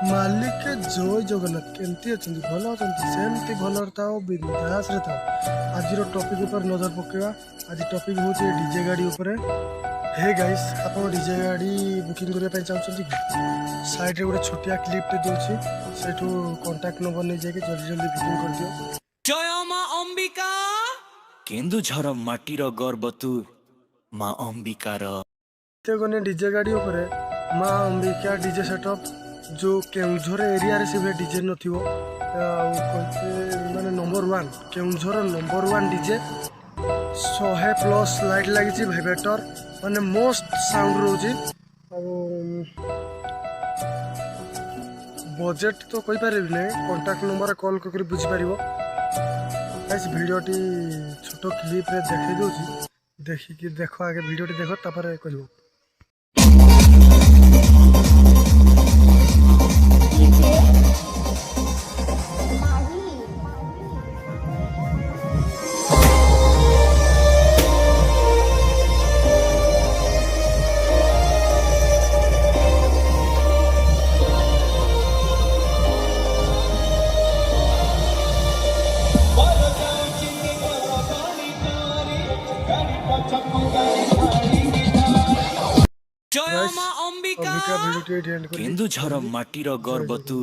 ମାଲିକ ଜୟ ଜଗନ୍ନାଥ। କେମିତି ଅଛନ୍ତି? ଭଲ ଅଛନ୍ତି? ସେମିତି ଭଲରେ ଥାଅ, ବିନ୍ଦାସରେ ଥାଅ। ଆଜିର ଟପିକ୍ ଉପରେ ନଜର ପକେଇବା। ଆଜି ଟପିକ୍ ହେଉଛି ଡିଜେ ଗାଡ଼ି ଉପରେ। ହେ ଗାଇସ୍, ଆପଣ ଡିଜେ ଗାଡ଼ି ବୁକିଂ କରିବା ପାଇଁ ଚାହୁଁଛନ୍ତି କି? ସାଇଡ଼୍ରେ ଗୋଟେ ଛୋଟିଆ କ୍ଲିପ୍ଟେ ଦେଉଛି, ସେଇଠୁ କଣ୍ଟାକ୍ଟ ନମ୍ବର ନେଇଯାଇକି ଜଲ୍ଦି ଜଲ୍ଦି ବୁକିଂ କରିଦିଅ। ଜୟ ମା ଅମ୍ବିକା। କେନ୍ଦୁଝର ମାଟିର ଗର୍ବ ତୁ ମା ଅମ୍ବିକାର। ଗନେ ଡିଜେ ଗାଡ଼ି ଉପରେ ମା ଅମ୍ବିକା ଡିଜେ ସେଟଅପ୍ ଯେଉଁ କେଉଁଝର ଏରିଆରେ ସେ ଡିଜେ ନଥିବ, ଆଉ କହିତେ ମାନେ number one, Keonjhar number one DJ. 100+ light ଲାଗିଛି, ଭାଇବ୍ରେଟର, ମାନେ ମସ୍ତ ସାଉଣ୍ଡ ରହୁଛି। ଆଉ ବଜେଟ୍ ତ କହିପାରିବି ନାହିଁ, କଣ୍ଟାକ୍ଟ ନମ୍ବରରେ କଲ୍ କରିକି ବୁଝିପାରିବ। ଭିଡ଼ିଓଟି ଛୋଟ କ୍ଲିପ୍ରେ ଦେଖାଇ ଦେଉଛି, ଦେଖିକି ଦେଖ, ଆଗେ ଭିଡ଼ିଓଟି ଦେଖ ତାପରେ କହିବ। ଜୟ ମା ଅମ୍ବିକା। ଭିଡ଼ିଓଟି ଏଠି ଏଣ୍ଡ କରିବି। କେନ୍ଦୁଝର ମାଟିର ଗର୍ବ ତୁ।